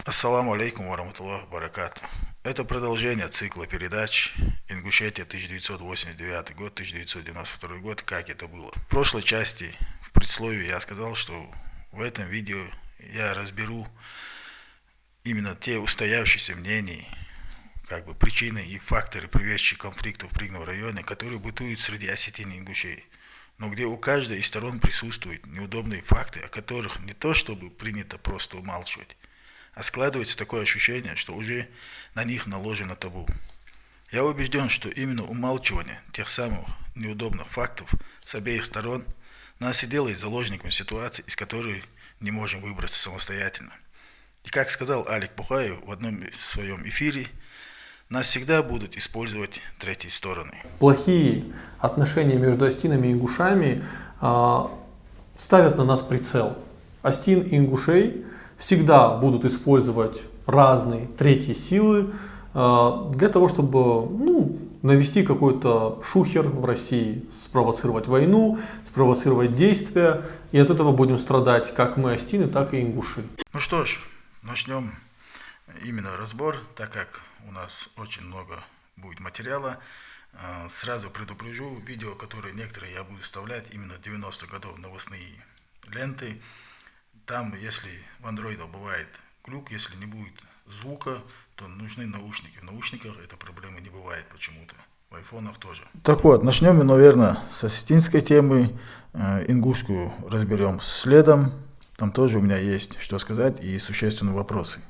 Ассаламу алейкум вараматуллаху баракату. Это продолжение цикла передач «Ингушетия 1989 год, 1992 год. Как это было?». В прошлой части, в предсловии, я сказал, что в этом видео я разберу именно те устоявшиеся мнения, причины и факторы, приведшие к конфликту в Пригном районе, которые бытуют среди осетин и ингушей, но где у каждой из сторон присутствуют неудобные факты, о которых не то чтобы принято просто умалчивать, а складывается такое ощущение, что уже на них наложено табу. Я убежден, что именно умалчивание тех самых неудобных фактов с обеих сторон нас и делает заложниками ситуации, из которой не можем выбраться самостоятельно. И как сказал Алик Бухаев в одном своем эфире, нас всегда будут использовать третьи стороны. Плохие отношения между астинами и ингушами ставят на нас прицел. Астин и ингушей всегда будут использовать разные третьи силы для того, чтобы навести какой-то шухер в России, спровоцировать войну, спровоцировать действия. И от этого будем страдать как мы, астины, так и ингуши. Ну что ж, начнем именно разбор, так как у нас очень много будет материала. Сразу предупрежу, видео, которые некоторые я буду вставлять именно 90-х годов новостные ленты. Там, если в андроидах бывает глюк, если не будет звука, то нужны наушники. В наушниках этой проблемы не бывает почему-то. В айфонах тоже. Так вот, начнем мы, наверное, с осетинской темы. Ингушскую разберем следом. Там тоже у меня есть что сказать и существенные вопросы.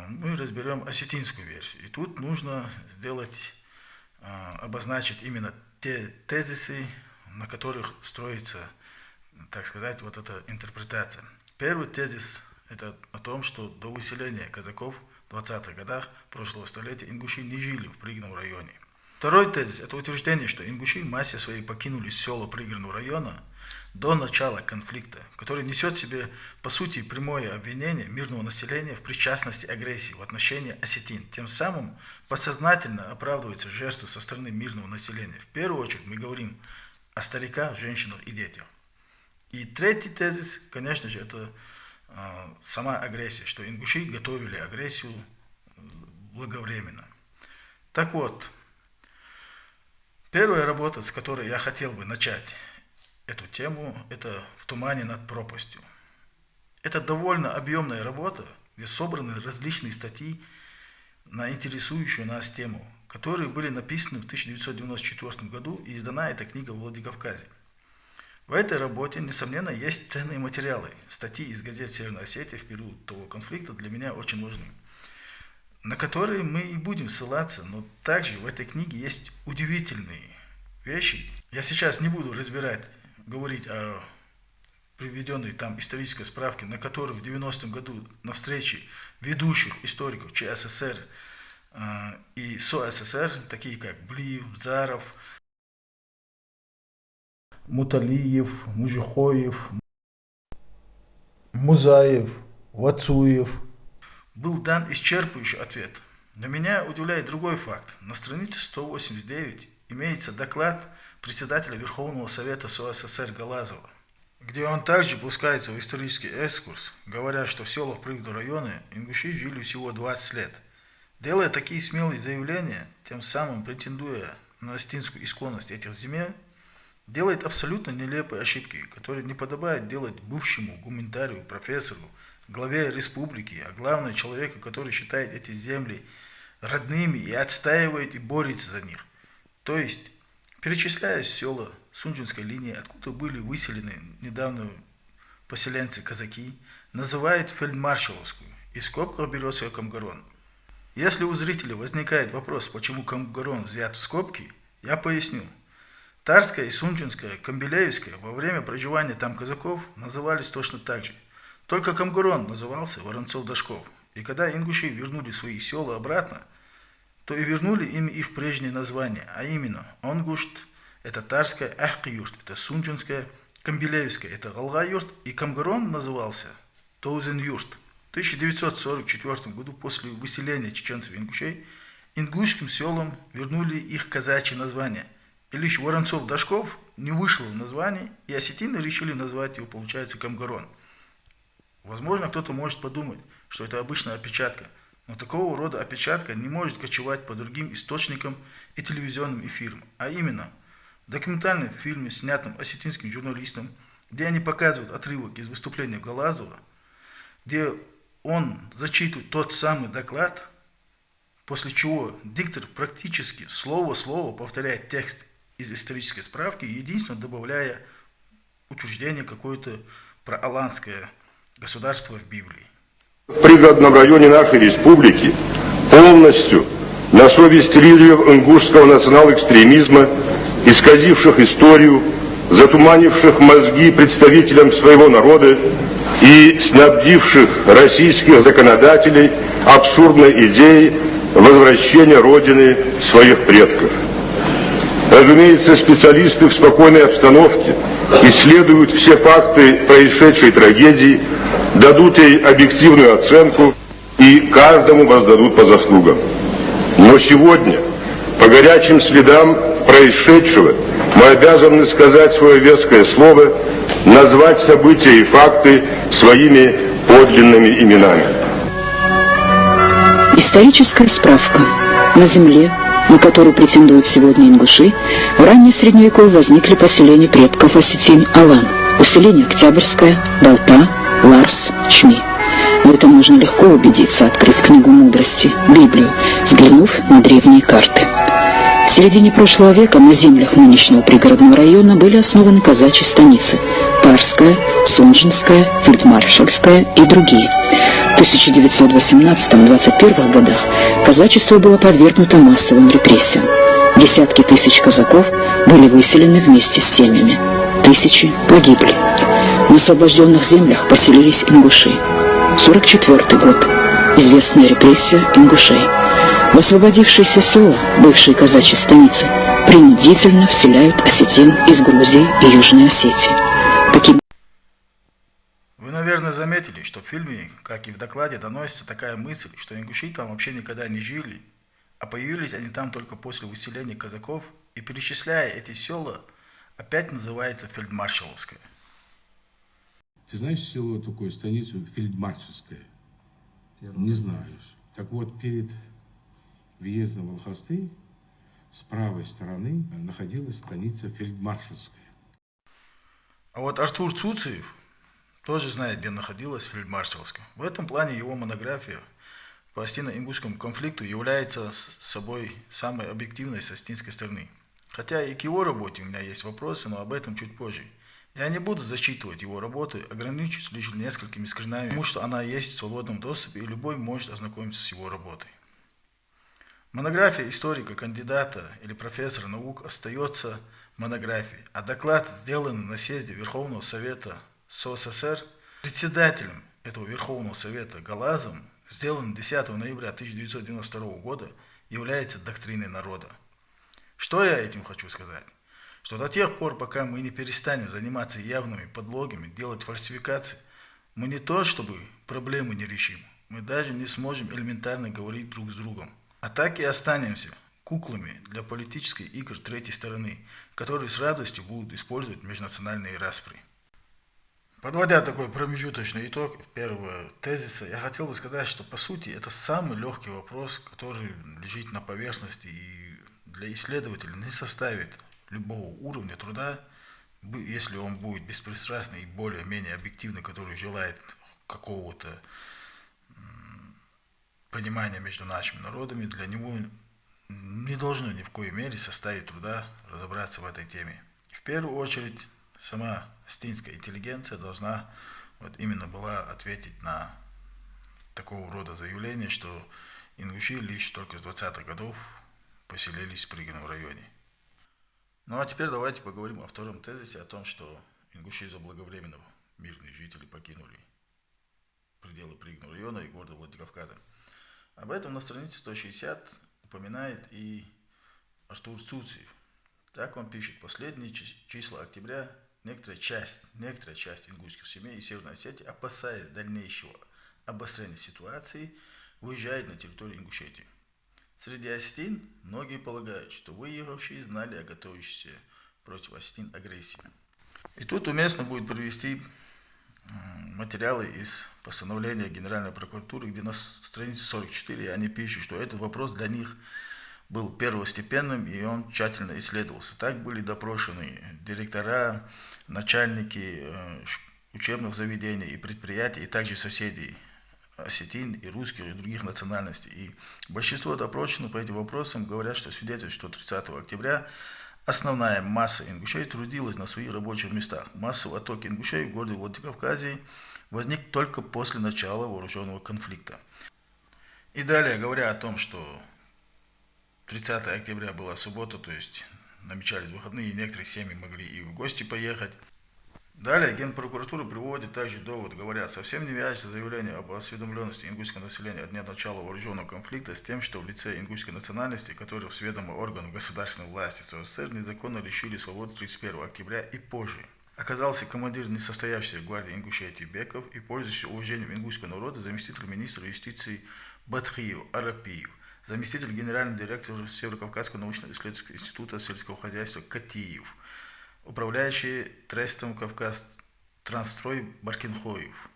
Мы разберем осетинскую версию. И тут нужно обозначить именно те тезисы, на которых строится, так сказать, вот эта интерпретация. Первый тезис – это о том, что до выселения казаков в 20-х годах прошлого столетия ингуши не жили в Пригном районе. Второй тезис – это утверждение, что ингуши в массе своей покинули села Пригорного района до начала конфликта, который несет в себе, по сути, прямое обвинение мирного населения в причастности агрессии в отношении осетин. Тем самым подсознательно оправдывается жертвы со стороны мирного населения. В первую очередь мы говорим о стариках, женщинах и детях. И третий тезис, конечно же, это сама агрессия, что ингуши готовили агрессию благовременно. Так вот, первая работа, с которой я хотел бы начать эту тему, это «В тумане над пропастью». Это довольно объемная работа, где собраны различные статьи на интересующую нас тему, которые были написаны в 1994 году, и издана эта книга в Владикавказе. В этой работе, несомненно, есть ценные материалы. Статьи из газет Северной Осетии в период того конфликта для меня очень важны, на которые мы и будем ссылаться, но также в этой книге есть удивительные вещи. Я сейчас не буду говорить о приведенной там исторической справке, на которой в 90-м году на встрече ведущих историков ЧССР и СОССР, такие как Блиев, Заров, Муталиев, Мужихоев, Музаев, Вацуев, был дан исчерпывающий ответ. Но меня удивляет другой факт. На странице 189 имеется доклад председателя Верховного Совета СОССР Галазова, где он также пускается в исторический экскурс, говоря, что в селах Пригного района ингуши жили всего 20 лет. Делая такие смелые заявления, тем самым претендуя на астинскую исконность этих земель, делает абсолютно нелепые ошибки, которые не подобает делать бывшему гуманитарию, профессору, главе республики, а главное человеку, который считает эти земли родными и отстаивает и борется за них. То есть, перечисляя села Сунжинской линии, откуда были выселены недавно поселенцы-казаки, называет фельдмаршаловскую, и в скобках берется Камгарон. Если у зрителя возникает вопрос, почему Камгарон взят в скобки, я поясню. Тарская и Сунжинская, Камбелеевская во время проживания там казаков назывались точно так же. Только Камгарон назывался Воронцов-Дашков. И когда ингуши вернули свои села обратно, то и вернули им их прежнее название, а именно Онгушт, это Тарская, Ахки-юрт, это Сунжинская, Камбелеевская, это Галга-юрт, и Камгарон назывался Тоузен-юрт. В 1944 году после выселения чеченцев и ингушей ингушским селам вернули их казачьи названия. И лишь Воронцов-Дашков не вышло в названии, и осетины решили назвать его, получается, Камгарон. Возможно, кто-то может подумать, что это обычная опечатка, но такого рода опечатка не может кочевать по другим источникам и телевизионным эфирам, а именно в документальном фильме, снятом осетинским журналистом, где они показывают отрывок из выступления Галазова, где он зачитывает тот самый доклад, после чего диктор практически слово в слово повторяет текст из исторической справки, единственно добавляя утверждение какое-то про аланское государство в Библии. В пригородном районе нашей республики полностью на совесть лидеров ингушского национал-экстремизма, исказивших историю, затуманивших мозги представителям своего народа и снабдивших российских законодателей абсурдной идеей возвращения родины своих предков. Разумеется, специалисты в спокойной обстановке исследуют все факты происшедшей трагедии, дадут ей объективную оценку и каждому воздадут по заслугам. Но сегодня, по горячим следам происшедшего, мы обязаны сказать свое веское слово, назвать события и факты своими подлинными именами. Историческая справка. На земле, на которую претендуют сегодня ингуши, в раннее средневековье возникли поселения предков осетин-алан, усиление Октябрьское, Балта, Ларс, Чми. В этом можно легко убедиться, открыв книгу мудрости, Библию, взглянув на древние карты. В середине прошлого века на землях нынешнего пригородного района были основаны казачьи станицы – Тарская, Сунжинская, Фельдмаршальская и другие. В 1918-21 годах казачество было подвергнуто массовым репрессиям. Десятки тысяч казаков были выселены вместе с семьями. Тысячи погибли. На освобожденных землях поселились ингуши. 1944 год. Известная репрессия ингушей. В освободившиеся села, бывшие казачьи станицы, принудительно вселяют осетин из Грузии и Южной Осетии. Вы, наверное, заметили, что в фильме, как и в докладе, доносится такая мысль, что ингуши там вообще никогда не жили, а появились они там только после выселения казаков, и перечисляя эти села, опять называется Фельдмаршаловское. Ты знаешь село такое, станицу Фельдмаршальское? Не знаешь. Так вот, перед въездом в Алхасты с правой стороны находилась станица Фельдмаршальская. А вот Артур Цуциев тоже знает, где находилась Фельдмаршалская. В этом плане его монография по осетино-ингушскому конфликту является собой самой объективной с осетинской стороны. Хотя и к его работе у меня есть вопросы, но об этом чуть позже. Я не буду зачитывать его работы, ограничусь лишь несколькими скринами, потому что она есть в свободном доступе и любой может ознакомиться с его работой. Монография историка, кандидата или профессора наук остается монографией, а доклад, сделанный на съезде Верховного Совета СССР председателем этого Верховного Совета Галазовым, сделанный 10 ноября 1992 года, является доктриной народа. Что я этим хочу сказать? Что до тех пор, пока мы не перестанем заниматься явными подлогами, делать фальсификации, мы не то чтобы проблемы не решим, мы даже не сможем элементарно говорить друг с другом. А так и останемся куклами для политической игры третьей стороны, которые с радостью будут использовать межнациональные распри. Подводя такой промежуточный итог первого тезиса, я хотел бы сказать, что по сути это самый легкий вопрос, который лежит на поверхности и для исследователя не составит любого уровня труда, если он будет беспристрастный и более-менее объективный, который желает какого-то понимания между нашими народами, для него не должно ни в коей мере составить труда разобраться в этой теме. В первую очередь, сама осетинская интеллигенция должна именно была ответить на такого рода заявление, что ингуши лишь только с 20-х годов поселились в пригородном районе. Ну а теперь давайте поговорим о втором тезисе, о том, что ингуши заблаговременно мирные жители покинули пределы пригородного района и города Владикавказа. Об этом на странице 160 упоминает и Артур Цуциев. Так он пишет: последние числа октября некоторая часть ингушских семей из Северной Осетии, опасаясь дальнейшего обострения ситуации, выезжает на территорию Ингушетии. Среди осетин многие полагают, что выехавшие знали о готовящейся против осетин агрессии. И тут уместно будет привести материалы из постановления Генеральной прокуратуры, где на странице 44 они пишут, что этот вопрос для них был первостепенным, и он тщательно исследовался. Так были допрошены директора, начальники учебных заведений и предприятий, и также соседей осетин и русских, и других национальностей. И большинство допрошенных по этим вопросам говорят, что свидетельствует, что 30 октября основная масса ингушей трудилась на своих рабочих местах. Массовый отток ингушей в городе Владикавказе возник только после начала вооруженного конфликта. И далее, говоря о том, что 30 октября была суббота, то есть намечались выходные, и некоторые семьи могли и в гости поехать. Далее Генпрокуратура приводит также довод, говоря, совсем не вяжется заявление об осведомленности ингушского населения от дня начала вооруженного конфликта с тем, что в лице ингушской национальности, которые в сведомо органов государственной власти СССР незаконно лишили свободы 31 октября и позже, оказался командир несостоявшейся гвардии Ингушетии Беков и, пользующийся уважением ингушского народа, заместитель министра юстиции Батхиев Арапиев, заместитель генерального директора Северокавказского научно-исследовательского института сельского хозяйства Катиев, управляющий трестом Кавказ Трансстрой Баркинхоев,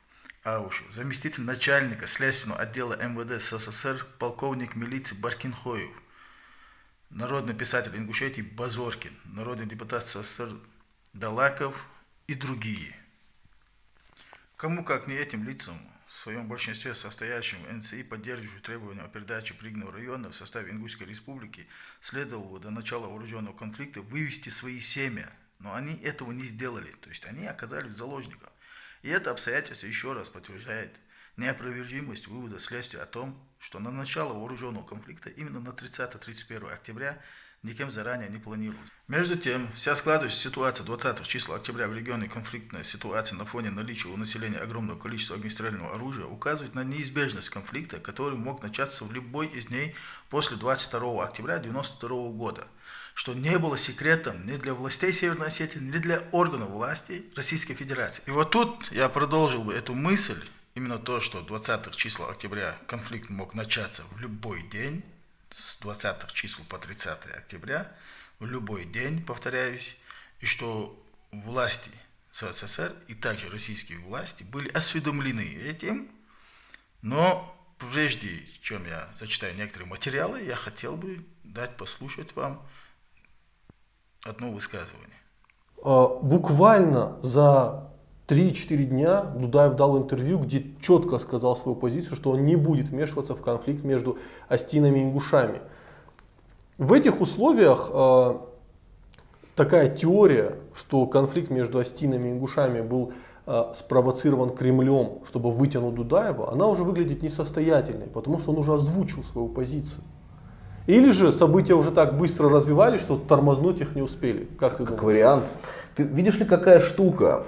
Аушев, заместитель начальника следственного отдела МВД СССР полковник милиции Баркинхоев, народный писатель Ингушетии Базоркин, народный депутат СССР Далаков и другие. Кому как не этим лицам, в своем большинстве состоящим в НСИ, поддерживающим требования о передаче Пригного района в составе Ингушской республики, следовало бы до начала вооруженного конфликта вывести свои семьи, но они этого не сделали, то есть они оказались в заложниках. И это обстоятельство еще раз подтверждает неопровержимость вывода следствия о том, что на начало вооруженного конфликта именно на 30-31 октября никем заранее не планировалось. Между тем, вся складывающаяся ситуация 20 числа октября в регионе конфликтная ситуация на фоне наличия у населения огромного количества огнестрельного оружия указывает на неизбежность конфликта, который мог начаться в любой из дней после 22 октября 1992 года, что не было секретом ни для властей Северной Осетии, ни для органов власти Российской Федерации. И вот тут я продолжил бы эту мысль, именно то, что 20 числа октября конфликт мог начаться в любой день, с 20 числа по 30 октября, в любой день, повторяюсь, и что власти СССР и также российские власти были осведомлены этим, но прежде чем я зачитаю некоторые материалы, я хотел бы дать послушать вам одно высказывание. Буквально за 3-4 дня Дудаев дал интервью, где четко сказал свою позицию, что он не будет вмешиваться в конфликт между остинами и ингушами. В этих условиях такая теория, что конфликт между остинами и ингушами был спровоцирован Кремлем, чтобы вытянуть Дудаева, она уже выглядит несостоятельной, потому что он уже озвучил свою позицию. Или же события уже так быстро развивались, что тормознуть их не успели. Как ты думаешь? Как вариант. Ты видишь ли, какая штука?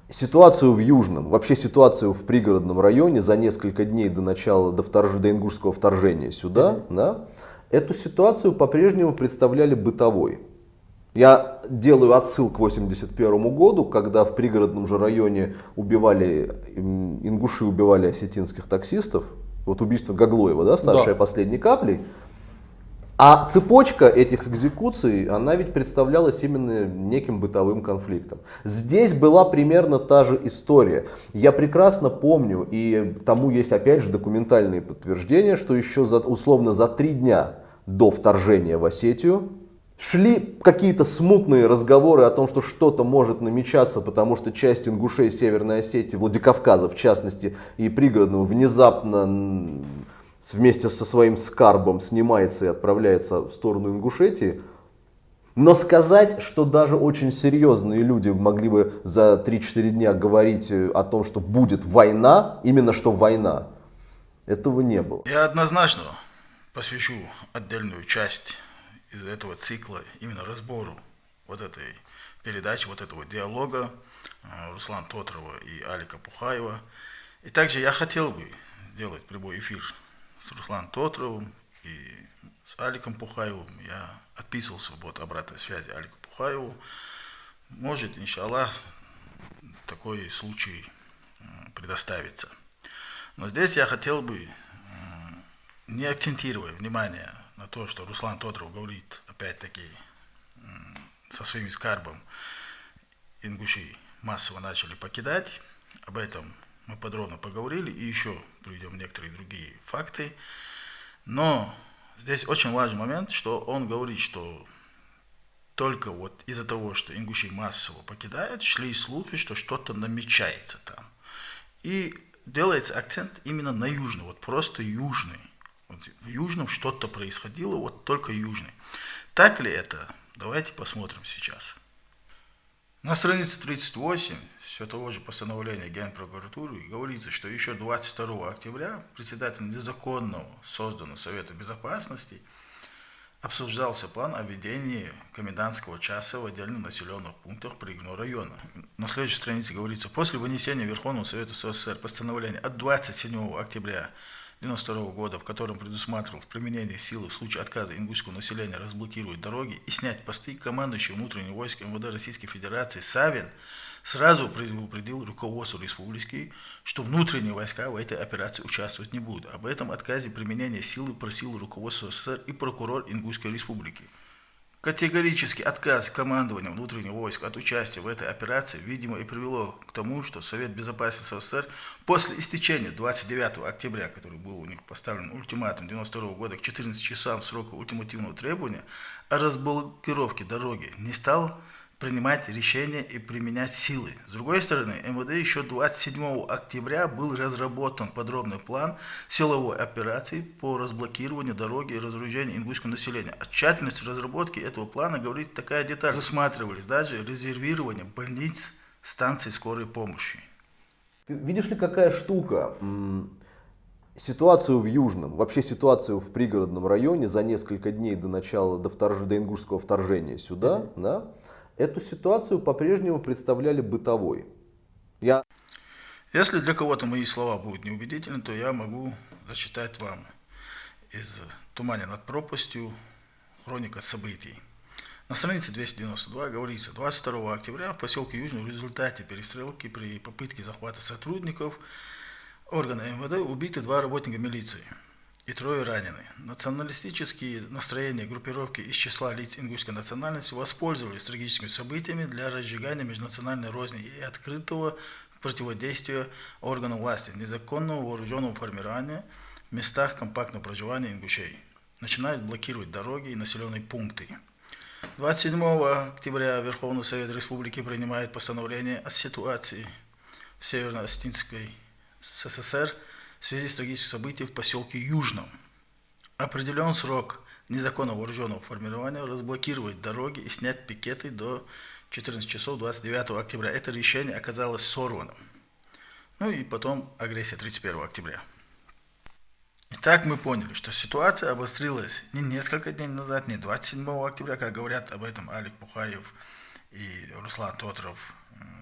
Ситуацию в Южном, вообще ситуацию в пригородном районе за несколько дней до начала, до ингушского вторжения сюда, да, эту ситуацию по-прежнему представляли бытовой. Я делаю отсыл к 1981 году, когда в пригородном же районе ингуши убивали осетинских таксистов. Вот убийство Гаглоева, да, ставшее последней каплей. А цепочка этих экзекуций, она ведь представлялась именно неким бытовым конфликтом. Здесь была примерно та же история. Я прекрасно помню, и тому есть опять же документальные подтверждения, что еще условно за 3 дня до вторжения в Осетию шли какие-то смутные разговоры о том, что что-то может намечаться, потому что часть ингушей Северной Осетии, Владикавказа в частности, и пригородного внезапно вместе со своим скарбом снимается и отправляется в сторону Ингушетии. Но сказать, что даже очень серьезные люди могли бы за 3-4 дня говорить о том, что будет война, именно что война, этого не было. Я однозначно посвящу отдельную часть из этого цикла именно разбору вот этой передачи, вот этого диалога Руслана Тотрова и Алика Пухаева. И также я хотел бы делать прямой эфир с Русланом Тотровым и с Аликом Пухаевым. Я отписывался от обратной связи Алику Пухаеву. Может, иншаллах, такой случай предоставится. Но здесь я хотел бы, не акцентируя внимание на то, что Руслан Тотров говорит, опять-таки, со своим скарбом ингуши массово начали покидать Об этом мы подробно поговорили и еще приведем некоторые другие факты. Но здесь очень важный момент, что он говорит, что только вот из-за того, что ингуши массово покидают, шли слухи, что что-то намечается там. И делается акцент именно на южный, вот просто южный. Вот в южном что-то происходило, вот только южный. Так ли это? Давайте посмотрим сейчас. На странице 38 все того же постановления Генпрокуратуры говорится, что еще 22 октября председателем незаконного созданного Совета Безопасности обсуждался план о введении комендантского часа в отдельных населенных пунктах Пригородного района. На следующей странице говорится, после вынесения Верховного Совета СССР постановления от 27 октября 1992 года, в котором предусматривалось применение силы в случае отказа ингушского населения разблокировать дороги и снять посты, командующий внутренним войском МВД Российской Федерации Савин сразу предупредил руководство республики, что внутренние войска в этой операции участвовать не будут. Об этом отказе применения силы просил руководство СССР и прокурор Ингушской республики. Категорический отказ командования внутренних войск от участия в этой операции, видимо, и привело к тому, что Совет Безопасности СССР после истечения 29 октября, который был у них поставлен ультиматум 1992 года к 14 часам срока ультимативного требования о разблокировке дороги, не стал принимать решения и применять силы. С другой стороны, МВД еще 27 октября был разработан подробный план силовой операции по разблокированию дороги и разоружению ингушского населения. О тщательности разработки этого плана говорит такая деталь. Засматривались даже резервирование больниц, станций скорой помощи. Видишь ли, какая штука? Ситуацию в Южном, вообще ситуацию в пригородном районе за несколько дней до начала, до ингушского вторжения сюда, да, эту ситуацию по-прежнему представляли бытовой. Если для кого-то мои слова будут неубедительны, то я могу зачитать вам из «Тумана над пропастью» хроника событий. На странице 292 говорится, 22 октября в поселке Южный в результате перестрелки при попытке захвата сотрудников органа МВД убиты 2 работника милиции и 3 ранены. Националистические настроения группировки из числа лиц ингушской национальности воспользовались трагическими событиями для разжигания межнациональной розни и открытого противодействия органам власти, незаконного вооруженного формирования в местах компактного проживания ингушей. Начинают блокировать дороги и населенные пункты. 27 октября Верховный Совет Республики принимает постановление о ситуации в Северо-Осетинской СССР в связи с трагическими событиями в поселке Южном. Определен срок незаконного вооруженного формирования разблокировать дороги и снять пикеты до 14 часов 29 октября. Это решение оказалось сорванным. Ну и потом агрессия 31 октября. Итак, мы поняли, что ситуация обострилась не несколько дней назад, не 27 октября, как говорят об этом Алик Пухаев и Руслан Тотров,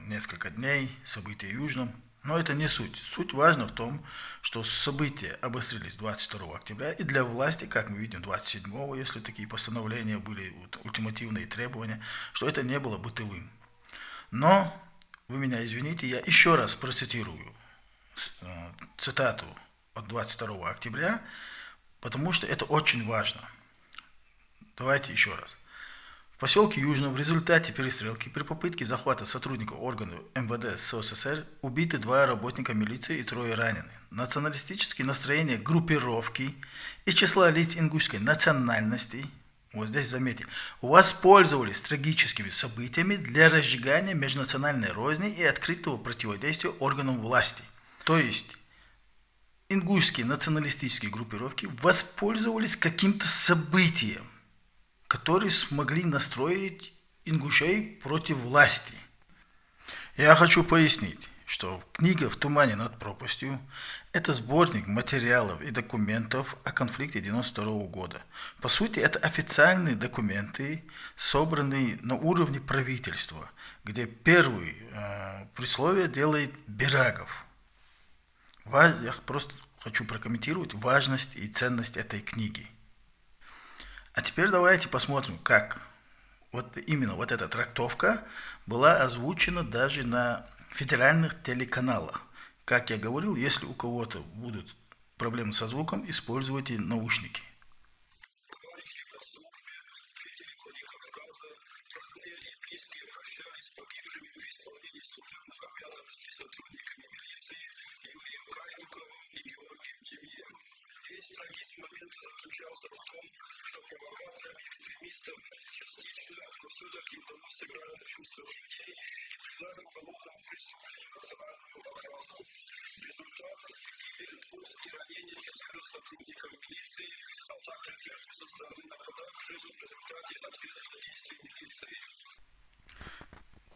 несколько дней, события в Южном. Но это не суть. Суть важна в том, что события обострились 22 октября, и для власти, как мы видим, 27-го, если такие постановления были, ультимативные требования, что это не было бытовым. Но, вы меня извините, я еще раз процитирую цитату от 22 октября, потому что это очень важно. Давайте еще раз. В поселке Южном в результате перестрелки при попытке захвата сотрудников органов МВД СССР убиты 2 работника милиции и 3 ранены. Националистические настроения группировки из числа лиц ингушской национальности, вот здесь заметьте, воспользовались трагическими событиями для разжигания межнациональной розни и открытого противодействия органам власти. То есть ингушские националистические группировки воспользовались каким-то событием, которые смогли настроить ингушей против власти. Я хочу пояснить, что книга «В тумане над пропастью» – это сборник материалов и документов о конфликте 1992 года. По сути, это официальные документы, собранные на уровне правительства, где первое присловие делает Берагов. Я просто хочу прокомментировать важность и ценность этой книги. А теперь давайте посмотрим, как вот именно вот эта трактовка была озвучена даже на федеральных телеканалах. Как я говорил, если у кого-то будут проблемы со звуком, используйте наушники. Товарищи по службе, жители Владикавказа, родные и близкие прощались с погибшими в исполнении служебных обязанностей сотрудниками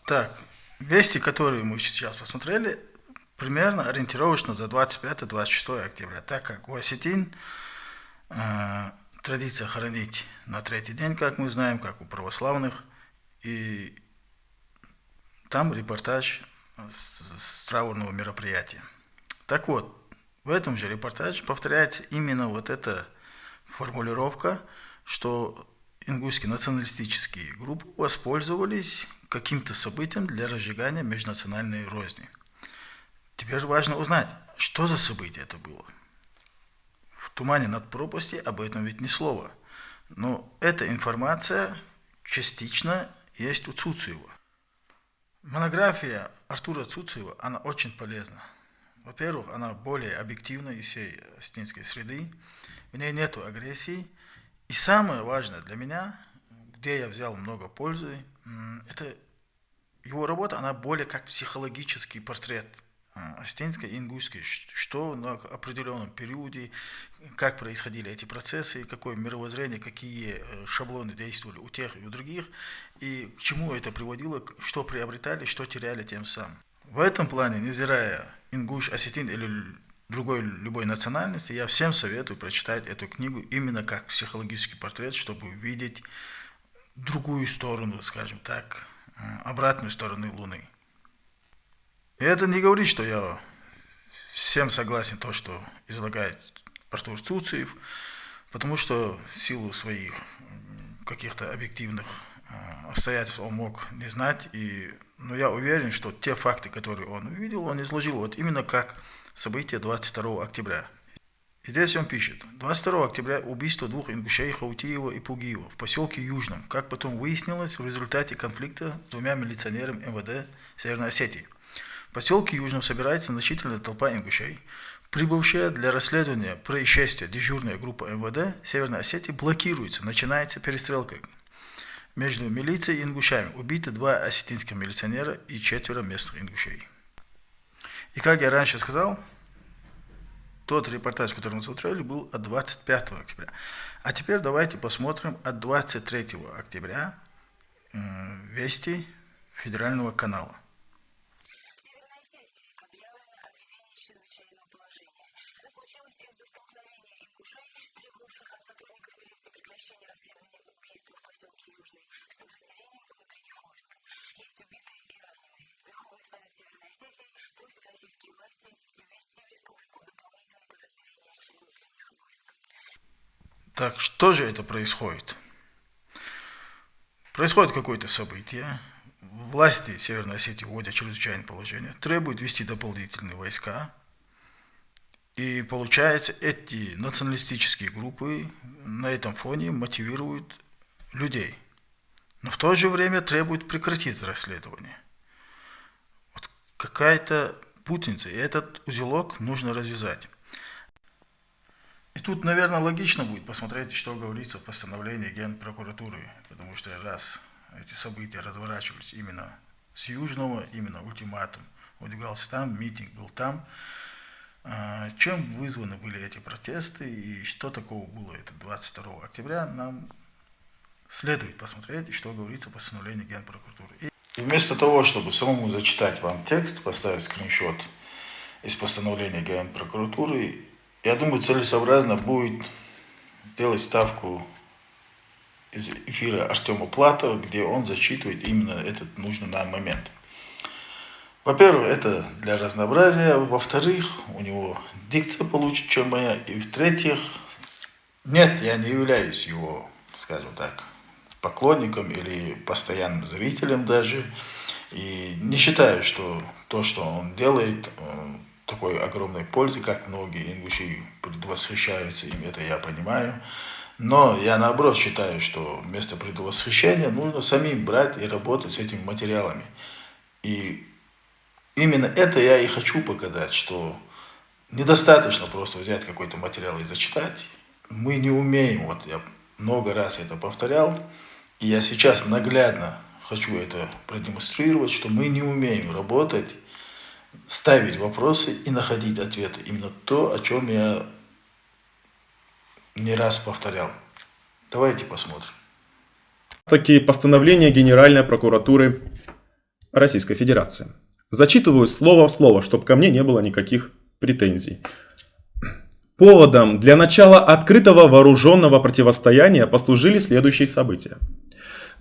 Так, вести, которые мы сейчас посмотрели, примерно ориентировочно за 25-26 октября, так как у осетин традиция хоронить на третий день, как мы знаем, как у православных, и там репортаж с траурного мероприятия. Так вот, в этом же репортаже повторяется именно вот эта формулировка, что ингушские националистические группы воспользовались каким-то событием для разжигания межнациональной розни. Теперь важно узнать, что за событие это было. В тумане над пропастью об этом ведь ни слова. Но эта информация частично есть у Цуцуева. Монография Артура Цуцуева, она очень полезна. Во-первых, она более объективна из всей осетинской среды, в ней нету агрессии. И самое важное для меня, где я взял много пользы, это его работа, она более как психологический портрет осетинской и ингушской, что на определенном периоде, как происходили эти процессы, какое мировоззрение, какие шаблоны действовали у тех и у других, и к чему это приводило, что приобретали, что теряли тем самым. В этом плане, невзирая ингуш, осетин или другой любой национальности, я всем советую прочитать эту книгу именно как психологический портрет, чтобы увидеть другую сторону, скажем так, обратную сторону Луны. И это не говорит, что я всем согласен то, что излагает Артур Цуцуев, потому что в силу своих каких-то объективных обстоятельств он мог не знать, но я уверен, что те факты, которые он увидел, он изложил вот именно как события 22 октября. И здесь он пишет: 22 октября убийство двух ингушей Хаутиева и Пугиева в поселке Южном, как потом выяснилось, в результате конфликта с двумя милиционерами МВД Северной Осетии. В поселке Южном собирается значительная толпа ингушей. Прибывшая для расследования происшествия дежурная группа МВД Северной Осетии блокируется, начинается перестрелка между милицией и ингушами. Убиты 2 осетинских милиционера и 4 местных ингушей. И как я раньше сказал, тот репортаж, который мы смотрели, был от 25 октября. А теперь давайте посмотрим от 23 октября вести федерального канала. Так, что же это происходит? Происходит какое-то событие. Власти Северной Осетии вводят чрезвычайное положение, требуют ввести дополнительные войска. И получается, эти националистические группы на этом фоне мотивируют людей. Но в то же время требуют прекратить расследование. Вот какая-то путаница, и этот узелок нужно развязать. И тут, наверное, логично будет посмотреть, что говорится в постановлении Генпрокуратуры, потому что раз эти события разворачивались именно с Южного, именно ультиматум выдвигался там, митинг был там, чем вызваны были эти протесты и что такого было это 22 октября, нам следует посмотреть, что говорится в постановлении Генпрокуратуры. И вместо того, чтобы самому зачитать вам текст, поставить скриншот из постановления Генпрокуратуры, я думаю, целесообразно будет сделать ставку из эфира Артема Платова, где он зачитывает именно этот нужный нам момент. Во-первых, это для разнообразия. Во-вторых, у него дикция получше, чем моя. И в-третьих, нет, я не являюсь его, скажем так, поклонником или постоянным зрителем даже. И не считаю, что то, что он делает, такой огромной пользы, как многие ингуши предвосхищаются им, это я понимаю. Но я наоборот считаю, что вместо предвосхищения нужно самим брать и работать с этими материалами. И именно это я и хочу показать, что недостаточно просто взять какой-то материал и зачитать. Мы не умеем, вот я много раз это повторял, и я сейчас наглядно хочу это продемонстрировать, что мы не умеем работать, ставить вопросы и находить ответы. Именно то, о чем я не раз повторял. Давайте посмотрим. Таки постановление Генеральной прокуратуры Российской Федерации. Зачитываю слово в слово, чтобы ко мне не было никаких претензий. Поводом для начала открытого вооруженного противостояния послужили следующие события.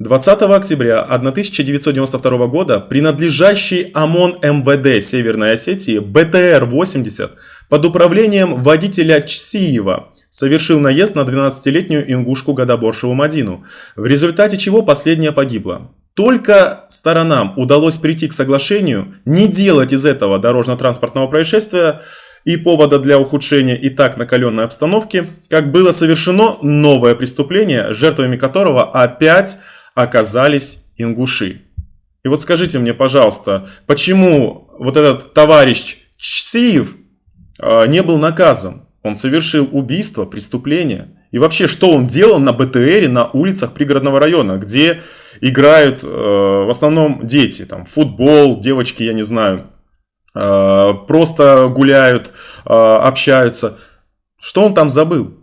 20 октября 1992 года принадлежащий ОМОН МВД Северной Осетии БТР-80 под управлением водителя Чсиева совершил наезд на 12-летнюю ингушку Гадаборшеву Мадину, в результате чего последняя погибла. Только сторонам удалось прийти к соглашению не делать из этого дорожно-транспортного происшествия и повода для ухудшения и так накаленной обстановки, как было совершено новое преступление, жертвами которого опять оказались ингуши. И вот скажите мне, пожалуйста, почему вот этот товарищ Чсиев не был наказан? Он совершил убийство, преступление. И вообще, что он делал на БТРе на улицах пригородного района, где играют в основном дети, там футбол, девочки, я не знаю, просто гуляют, общаются. Что он там забыл?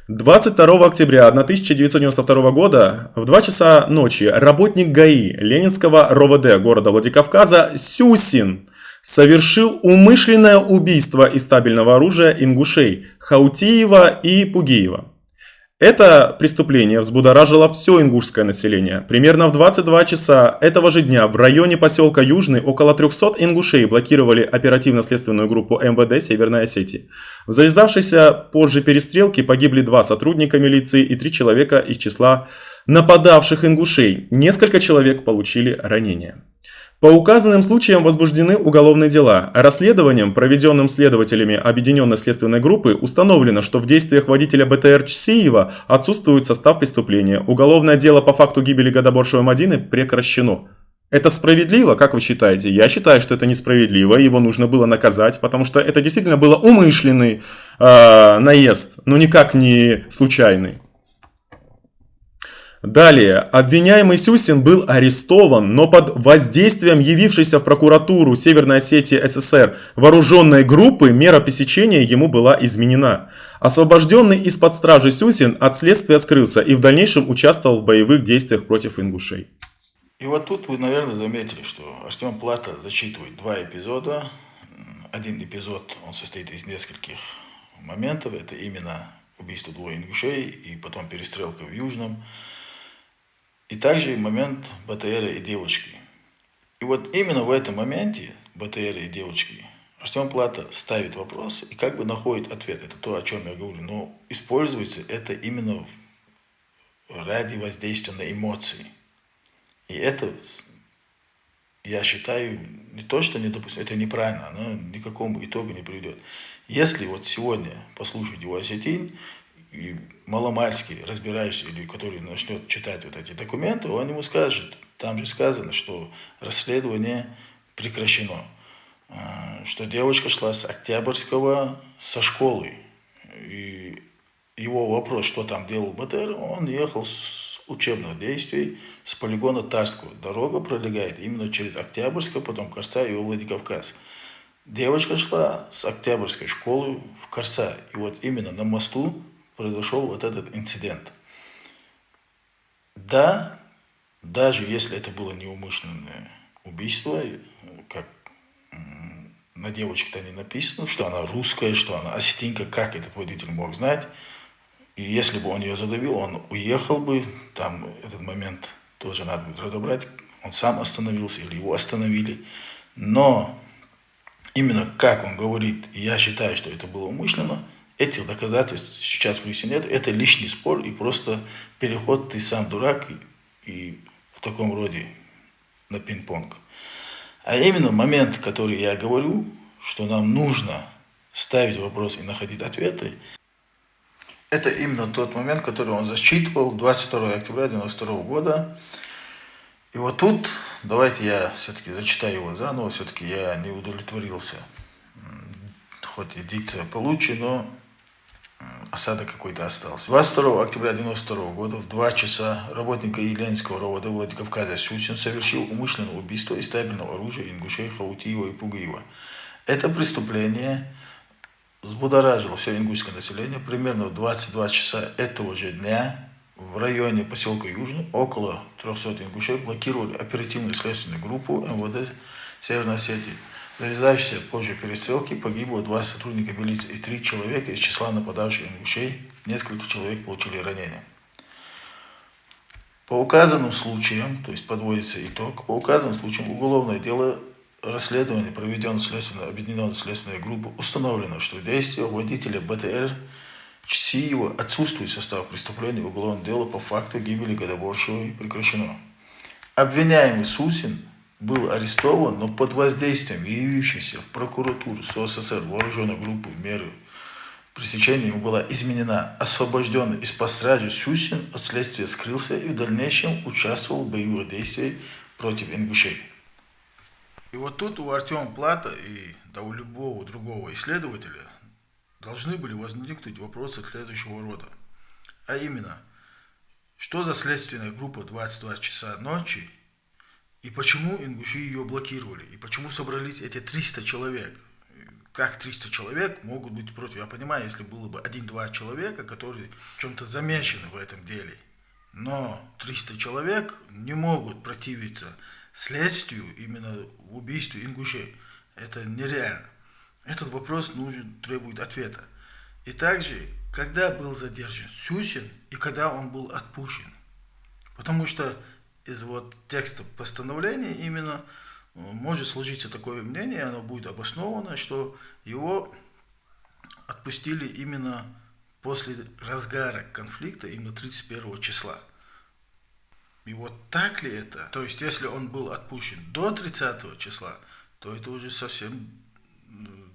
22 октября 1992 года в 2 часа ночи работник ГАИ Ленинского РОВД города Владикавказа Сюсин совершил умышленное убийство из табельного оружия ингушей Хаутиева и Пугиева. Это преступление взбудоражило все ингушское население. Примерно в 22 часа этого же дня в районе поселка Южный около 300 ингушей блокировали оперативно-следственную группу МВД Северной Осетии. В завязавшейся позже перестрелке погибли 2 сотрудника милиции и 3 человека из числа нападавших ингушей. Несколько человек получили ранения. По указанным случаям возбуждены уголовные дела. Расследованием, проведенным следователями Объединенной следственной группы, установлено, что в действиях водителя БТР Чсиева отсутствует состав преступления. Уголовное дело по факту гибели Гадаборшевой Мадины прекращено. Это справедливо, как вы считаете? Я считаю, что это несправедливо, его нужно было наказать, потому что это действительно был умышленный наезд, но никак не случайный. Далее, обвиняемый Сюсин был арестован, но под воздействием явившейся в прокуратуру Северной Осетии СССР вооруженной группы мера пресечения ему была изменена. Освобожденный из-под стражи Сюсин от следствия скрылся и в дальнейшем участвовал в боевых действиях против ингушей. И вот тут вы, наверное, заметили, что Артем Плата зачитывает 2 эпизода. Один эпизод, он состоит из нескольких моментов. Это именно убийство 2 ингушей и потом перестрелка в Южном. И также момент БТРа и девочки. И вот именно в этом моменте БТРа и девочки Артем Плата ставит вопрос и как бы находит ответ. Это то, о чем я говорю. Но используется это именно ради воздействия на эмоции. И это, я считаю, не то, что недопустимо, это неправильно, оно ни к какому итогу не приведет. Если вот сегодня послушать его осетин, и маломальски разбирающийся, или который начнет читать вот эти документы, он ему скажет, там же сказано, что расследование прекращено, что девочка шла с Октябрьского, со школы, и его вопрос, что там делал БТР, он ехал с учебных действий с полигона Тарского. Дорога пролегает именно через Октябрьское, потом Корса и Владикавказ. Девочка шла с Октябрьской школы в Корса, и вот именно на мосту произошел вот этот инцидент. Да, даже если это было неумышленное убийство, как на девочке-то не написано, что она русская, что она осетинка, как этот водитель мог знать. И если бы он ее задавил, он уехал бы, там этот момент тоже надо будет разобрать, он сам остановился или его остановили. Но именно как он говорит, и я считаю, что это было умышленно, этих доказательств сейчас в Руси нет, это лишний спор и просто переход, ты сам дурак, и в таком роде на пинг-понг. А именно момент, который я говорю, что нам нужно ставить вопросы и находить ответы, это именно тот момент, который он зачитывал 22 октября 1992 года. И вот тут, давайте я все-таки зачитаю его заново, все-таки я не удовлетворился. Хоть и дикция получше, но осадок какой-то остался. 22 октября 1992 года в 2 часа работника Ленинского РОВД Владикавказа Сюсин совершил умышленное убийство из табельного оружия ингушей Хаутиева и Пугиева. Это преступление взбудоражило все ингушское население. Примерно в 22 часа этого же дня в районе поселка Южный около 300 ингушей блокировали оперативную следственную группу МВД Северной Осетии. В завязавшейся позже перестрелки погибло 2 сотрудника милиции и 3 человека из числа нападавших ингушей. Несколько человек получили ранения. По указанным случаям, то есть подводится итог, по указанным случаям уголовное дело расследования, проведенное объединенной следственной группой, установлено, что действия водителя БТР Чсиева отсутствует состав преступления уголовного дела по факту гибели Годоборшевой прекращено. Обвиняемый Сусин был арестован, но под воздействием явившейся в прокуратуру СССР вооруженной группы меры пресечения ему была изменена. Освобожденный из-под стражи Сусин от следствия скрылся и в дальнейшем участвовал в боевых действиях против ингушей. И вот тут у Артема Плата и да у любого другого исследователя должны были возникнуть вопросы следующего рода. А именно, что за следственная группа 22 часа ночи, и почему ингуши ее блокировали, и почему собрались эти 300 человек. Как 300 человек могут быть против? Я понимаю, если было бы 1-2 человека, которые в чем-то замешаны в этом деле. Но 300 человек не могут противиться следствию именно в убийстве ингушей. Это нереально. Этот вопрос требует ответа. И также, когда был задержан Сусин и когда он был отпущен. Потому что из текста постановления именно может сложиться такое мнение, оно будет обосновано, что его отпустили именно после разгара конфликта, именно 31 числа. И вот так ли это? То есть, если он был отпущен до 30 числа, то это уже совсем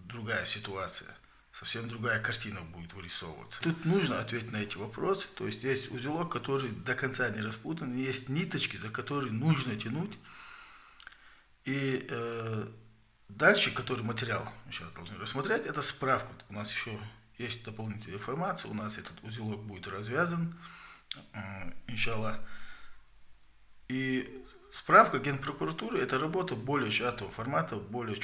другая ситуация, совсем другая картина будет вырисовываться. Тут нужно ответить на эти вопросы, то есть есть узелок, который до конца не распутан, есть ниточки, за которые нужно тянуть. И дальше, который материал еще должны рассмотреть, это справка. У нас еще есть дополнительная информация, у нас этот узелок будет развязан, иншаллах. И справка Генпрокуратуры – это работа более сжатого формата, более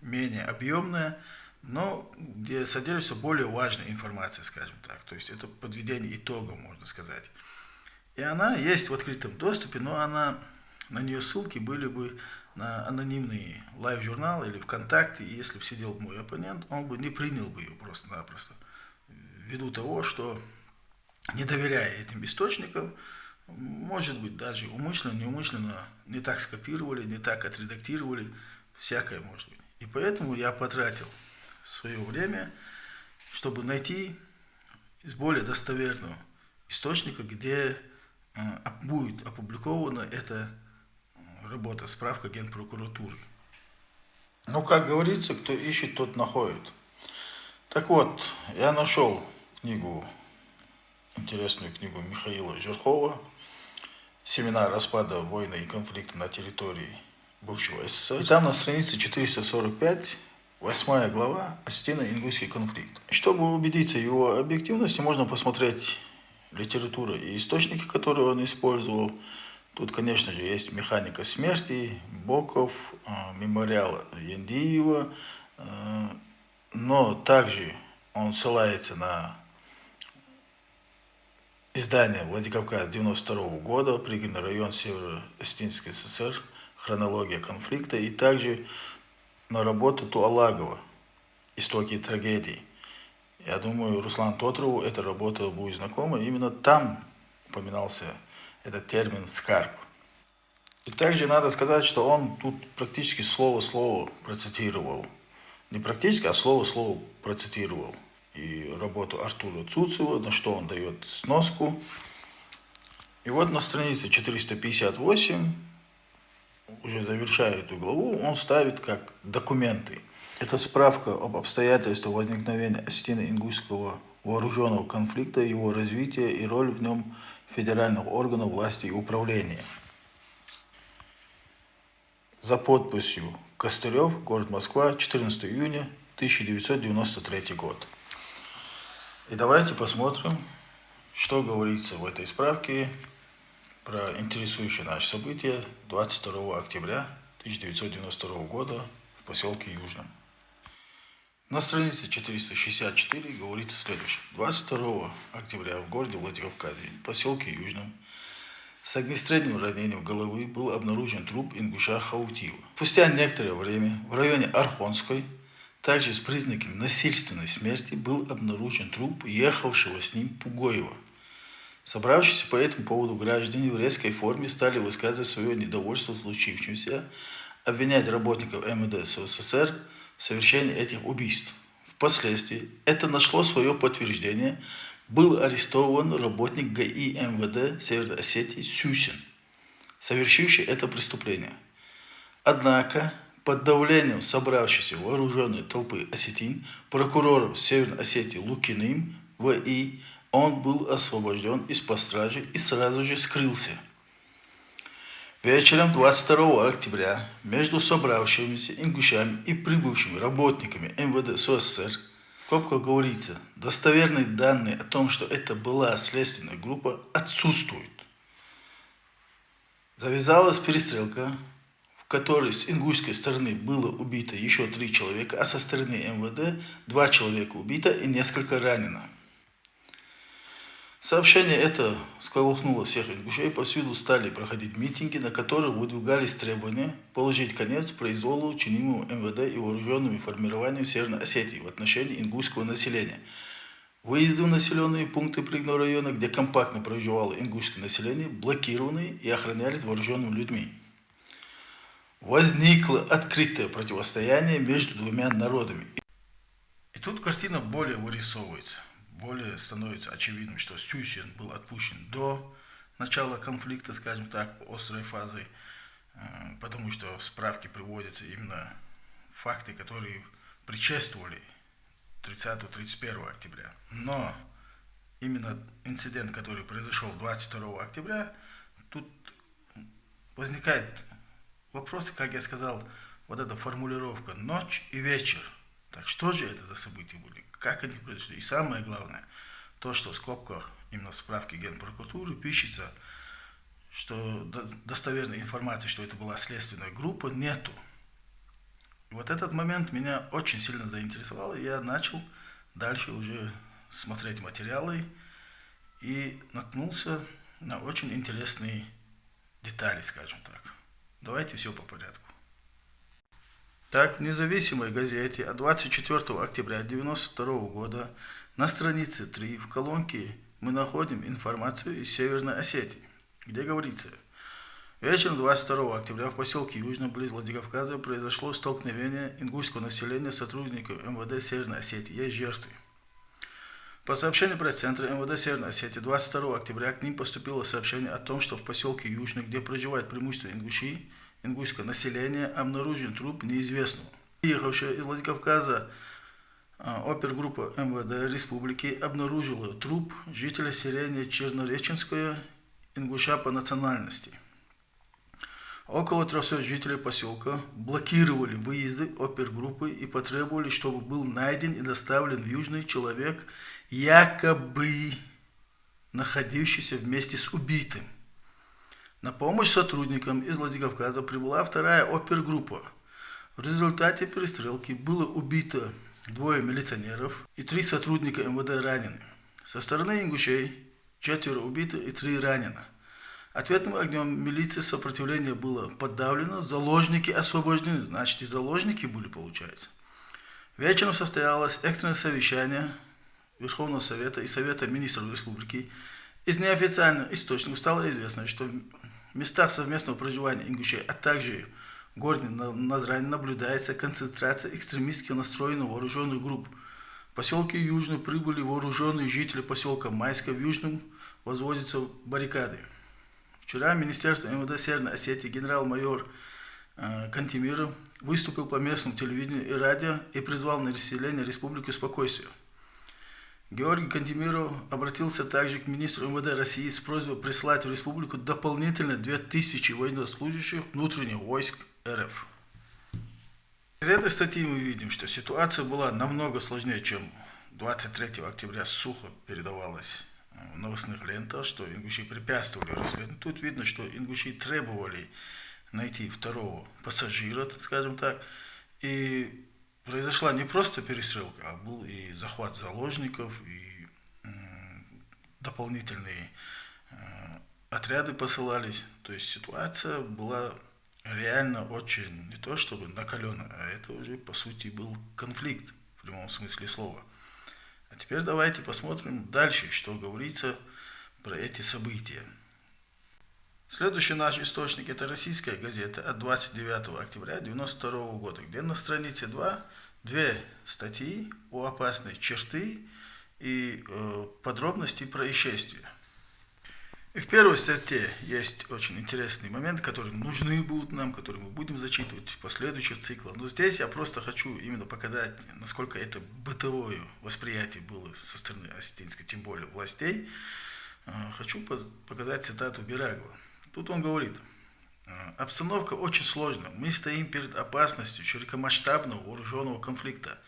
менее объемная, но где содержится более важная информация, скажем так. То есть это подведение итогов, можно сказать. И она есть в открытом доступе, но на нее ссылки были бы на анонимный лайв-журнал или ВКонтакте, и если бы сидел мой оппонент, он бы не принял бы ее просто-напросто. Ввиду того, что не доверяя этим источникам, может быть, даже умышленно, неумышленно не так скопировали, не так отредактировали, всякое может быть. И поэтому я потратил свое время, чтобы найти из более достоверного источника, где будет опубликована эта работа, справка Генпрокуратуры. Ну, как говорится, кто ищет, тот находит. Так вот, я нашел интересную книгу Михаила Жерхова «Семена распада войны и конфликта на территории бывшего СССР». И там на странице 445, 8 глава, осетино-ингушский конфликт. Чтобы убедиться в его объективности, можно посмотреть литературу и источники, которые он использовал. Тут, конечно же, есть «Механика смерти», Боков, мемориал Яндиева, но также он ссылается на издание Владикавказ 92 года, пригородный район Северо-Осетинской ССР, хронология конфликта, и также на работу Туалагова «Истоки трагедий». Я думаю, Руслан Тотрову эта работа будет знакома. Именно там упоминался этот термин «скарб». И также надо сказать, что он тут практически слово-слово процитировал. Не практически, а слово-слово процитировал и работу Артура Цуцева, на что он дает сноску. И вот на странице 458, уже завершая эту главу, он ставит как документы. Это справка об обстоятельствах возникновения осетино-ингушского вооруженного конфликта, его развития и роль в нем федеральных органов власти и управления. За подписью Костырев, город Москва, 14 июня 1993 год. И давайте посмотрим, что говорится в этой справке про интересующее наше событие 22 октября 1992 года в поселке Южном. На странице 464 говорится следующее. 22 октября в городе Владикавказе, в поселке Южном, с огнестрельным ранением головы был обнаружен труп ингуша Хаутиева. Спустя некоторое время в районе Архонской, также с признаками насильственной смерти, был обнаружен труп ехавшего с ним Пугоева. Собравшиеся по этому поводу граждане в резкой форме стали высказывать свое недовольство случившимся, обвинять работников МВД СССР в совершении этих убийств. Впоследствии это нашло свое подтверждение. Был арестован работник ГАИ МВД Северной Осетии Сюсин, совершивший это преступление. Однако, под давлением собравшейся вооруженной толпы осетин, прокурором Северной Осетии Лукиным В.И., он был освобожден из-под стражи и сразу же скрылся. Вечером 22 октября между собравшимися ингушами и прибывшими работниками МВД СССР, в скобках говорится, достоверные данные о том, что это была следственная группа, отсутствуют. Завязалась перестрелка, в которой с ингушской стороны было убито еще 3 человека, а со стороны МВД 2 человека убито и несколько ранено. Сообщение это сколыхнуло всех ингушей, повсюду стали проходить митинги, на которых выдвигались требования положить конец произволу, чинимому МВД и вооруженными формированиями Северной Осетии в отношении ингушского населения. Выезды в населенные пункты Пригного района, где компактно проживало ингушское население, блокированы и охранялись вооруженными людьми. Возникло открытое противостояние между двумя народами. И тут картина более вырисовывается. Более становится очевидным, что Сюсин был отпущен до начала конфликта, скажем так, острой фазы, потому что в справке приводятся именно факты, которые предшествовали 30-31 октября. Но именно инцидент, который произошел 22 октября, тут возникает вопрос, как я сказал, вот эта формулировка «ночь и вечер». Так что же это за события были? Как они произошли? И самое главное, то, что в скобках, именно в справке Генпрокуратуры, пишется, что достоверной информации, что это была следственная группа, нету. И вот этот момент меня очень сильно заинтересовал, и я начал дальше уже смотреть материалы и наткнулся на очень интересные детали, скажем так. Давайте все по порядку. Так, в независимой газете от 24 октября 1992 года на странице 3 в колонке мы находим информацию из Северной Осетии, где говорится: вечером 22 октября в поселке Южно, близ Владикавказа, произошло столкновение ингушского населения с сотрудниками МВД Северной Осетии. Есть жертвы. По сообщению пресс-центра МВД Северной Осетии 22 октября к ним поступило сообщение о том, что в поселке Южный, где проживает преимущественно ингушское население, обнаружен труп неизвестного. Приехавшая из Владикавказа опергруппа МВД Республики обнаружила труп жителя селения Чернореченское, ингуша по национальности. Около 300 жителей поселка блокировали выезды опергруппы и потребовали, чтобы был найден и доставлен в Южный человек, якобы находившийся вместе с убитым. На помощь сотрудникам из Владикавказа прибыла 2-я опергруппа. В результате перестрелки было убито 2 милиционеров и 3 сотрудника МВД ранены. Со стороны ингушей 4 убито и 3 ранено. Ответным огнем милиции сопротивление было подавлено, заложники освобождены, значит и заложники были, получается. Вечером состоялось экстренное совещание Верховного Совета и Совета Министров Республики. Из неофициальных источников стало известно, что в местах совместного проживания ингушей, а также в городе Назрань наблюдается концентрация экстремистски настроенных вооруженных групп. В поселке Южный прибыли вооруженные жители поселка Майска, в Южном возводятся баррикады. Вчера Министерство МВД Северной Осетии генерал-майор Кантемиров выступил по местному телевидению и радио и призвал население республики к спокойствию. Георгий Кантемиров обратился также к министру МВД России с просьбой прислать в республику дополнительно 2000 военнослужащих внутренних войск РФ. Из этой статьи мы видим, что ситуация была намного сложнее, чем 23 октября сухо передавалось в новостных лентах, что ингуши препятствовали расследованию. Тут видно, что ингуши требовали найти 2-го пассажира, скажем так, и произошла не просто перестрелка, а был и захват заложников, и дополнительные отряды посылались. То есть ситуация была реально очень не то чтобы накаленная, а это уже по сути был конфликт в прямом смысле слова. А теперь давайте посмотрим дальше, что говорится про эти события. Следующий наш источник — это российская газета от 29 октября 1992 года, где на странице 2 две статьи о опасной черты и подробности происшествия. И в первой статье есть очень интересный момент, который нужны будут нам, который мы будем зачитывать в последующих циклах. Но здесь я просто хочу именно показать, насколько это бытовое восприятие было со стороны осетинской, тем более властей. Хочу показать цитату Берагова. Тут он говорит: «Обстановка очень сложная. Мы стоим перед опасностью широкомасштабного вооруженного конфликта».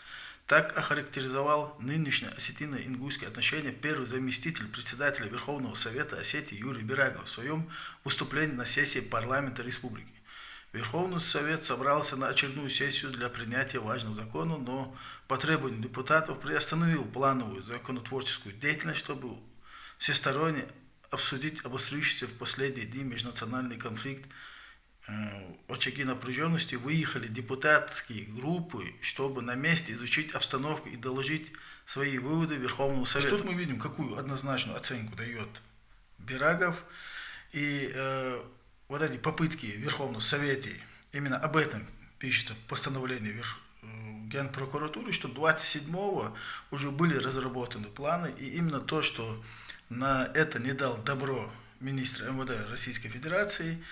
Так охарактеризовал нынешнее осетино-ингушские отношения первый заместитель председателя Верховного Совета Осетии Юрий Берагов в своем выступлении на сессии парламента республики. Верховный Совет собрался на очередную сессию для принятия важных законов, но по требованию депутатов приостановил плановую законотворческую деятельность, чтобы всесторонне обсудить обострившийся в последние дни межнациональный конфликт. В очаги напряженности выехали депутатские группы, чтобы на месте изучить обстановку и доложить свои выводы Верховному Совету. Тут мы видим, какую однозначную оценку дает Берагов. И вот эти попытки в Верховном Совете, именно об этом пишется в постановлении Генпрокуратуры, что 27-го уже были разработаны планы, и именно то, что на это не дал добро министр МВД Российской Федерации,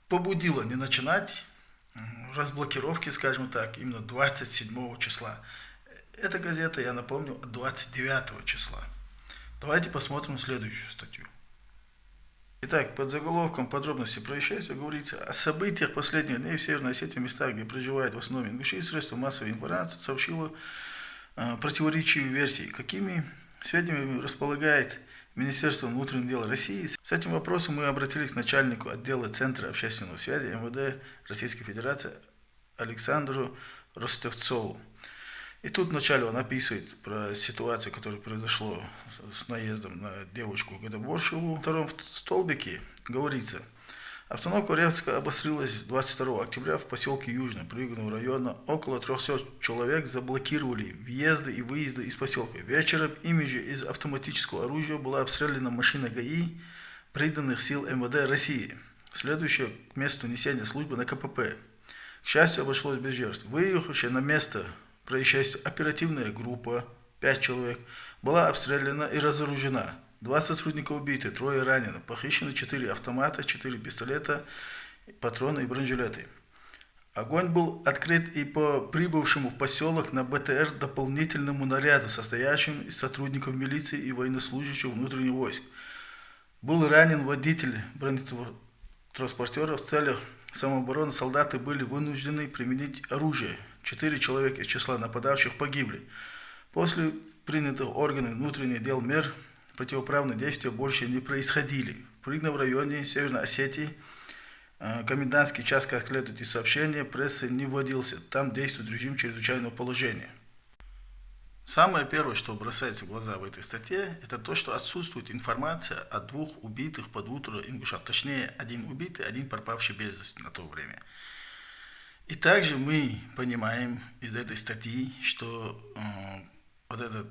побудило не начинать разблокировки, скажем так, именно 27 числа. Эта газета, я напомню, 29 числа. Давайте посмотрим следующую статью. Итак, под заголовком «Подробности происшествия» говорится о событиях последних дней в Северной Осетии, местах, где проживают в основном ингуши. Средства массовой информации сообщило противоречивые версии. Какими сведениями располагает Министерство внутренних дел России? С этим вопросом мы обратились к начальнику отдела Центра общественной связи МВД Российской Федерации Александру Ростовцову. И тут вначале он описывает про ситуацию, которая произошла с наездом на девушку Гадаборшеву. В втором столбике говорится: обстановка резко обострилась 22 октября в поселке Южном Пригородного района. Около 300 человек заблокировали въезды и выезды из поселка. Вечером ими же из автоматического оружия была обстреляна машина ГАИ приданных сил МВД России, следующая к месту несения службы на КПП. К счастью, обошлось без жертв. Выехавшая на место происшествия оперативная группа, 5 человек, была обстреляна и разоружена. 2 сотрудника убиты, 3 ранены. Похищены 4 автомата, 4 пистолета, патроны и бронежилеты. Огонь был открыт и по прибывшему в поселок на БТР дополнительному наряду, состоящему из сотрудников милиции и военнослужащих внутренних войск. Был ранен водитель бронетранспортера. В целях самообороны солдаты были вынуждены применить оружие. 4 человека из числа нападавших погибли. После принятых органами внутренних дел мер противоправные действия больше не происходили. В Пригородном районе Северной Осетии комендантский час, как следует из сообщения прессы, не вводился. Там действует режим чрезвычайного положения. Самое первое, что бросается в глаза в этой статье, это то, что отсутствует информация о 2 убитых под утро ингушах. Точнее, 1 убитый, 1 пропавший без вести на то время. И также мы понимаем из этой статьи, что вот этот